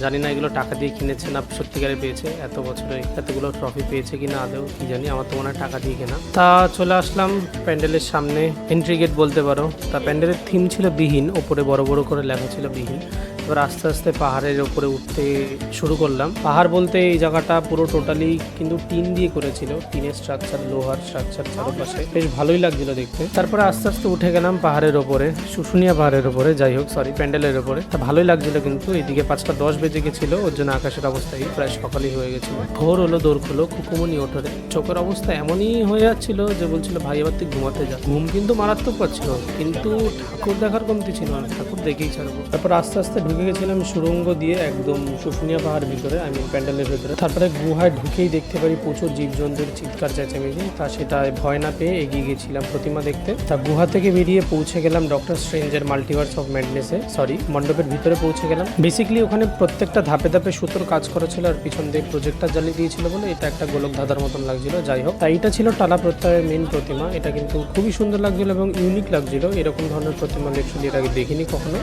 জানি না এগুলো টাকা দিয়ে কিনেছে না সত্যিকারে পেয়েছে, এত বছরে এতগুলো ট্রফি পেয়েছে কিনা আদৌ কি জানি, আমার তো মনে হয় টাকা দিয়ে কেনা। তা চলে আসলাম প্যান্ডেলের সামনে, এন্ট্রি গেট বলতে পারো। তা প্যান্ডেলের থিম ছিল বিহীন, ওপরে বড় বড় করে লেখা ছিল বিহীন। এবার আস্তে আস্তে পাহাড়ের ওপরে উঠতে শুরু করলাম। পাহাড় বলতে এই জায়গাটা পুরো টোটালি কিন্তু টিন দিয়ে করেছিল, টিনের স্ট্রাকচার, লোহার স্ট্রাকচার চারপাশে, বেশ ভালোই লাগছিল দেখতে। তারপরে আস্তে আস্তে উঠে গেলাম পাহাড়ের ওপরে, শুশুনিয়া পাহাড়ের ওপরে, যাই হোক সরি প্যান্ডেলের ওপরে। তা ভালোই লাগছিল, কিন্তু এদিকে 5টা 10 বেজে গেছিল, ওর জন্য আকাশের অবস্থায় প্রায় সকালই হয়ে গেছিল। ভোর হলো, দৌড় খোলো, কুকুমনি ওঠরে। চোখের অবস্থা এমনই হয়ে যাচ্ছিল যে বলছিল ভাই এবার তুই ঘুমাতে যা। ঘুম কিন্তু মারাত্মক পাচ্ছিল, কিন্তু ঠাকুর দেখার কমতি ছিল না, ঠাকুর দেখেই ছাড়বো। তারপর আস্তে আস্তে ঢুকে গেছিলাম সুড়ঙ্গ দিয়ে একদম শুশুনিয়া পাহাড়ের ভিতরে, প্যান্ডেলের ভিতরে। তারপরে গুহায় ঢুকেই দেখতে পারি প্রচুর জীবজন্তুর চিৎকার চেঁচামেচি। তা সেটায় ভয় না পেয়ে এগিয়ে গেছিলাম প্রতিমা দেখতে। তা গুহা থেকে বেরিয়ে পৌঁছে গেলাম ডক্টর স্ট্রেঞ্জের মাল্টিভার্স অফ ম্যাডনেসে, সরি মণ্ডপের ভিতরে পৌঁছে গেলাম। বেসিক্যালি ওখানে প্রত্যেকটা ধাপে ধাপে সুতোর কাজ করা ছিল, আর পিছন দিয়ে প্রজেক্টর জ্বালিয়ে দিয়েছিল বলে এটা একটা গোলক ধাঁধার মতন লাগছিল। যাই হোক, তাই এটা ছিল টালা প্রত্যয়ের মেন প্রতিমা। এটা কিন্তু খুবই সুন্দর লাগছিল এবং ইউনিক লাগছিল, এরকম ধরনের প্রতিমা লিটারালি এর আগে দেখিনি কখনো।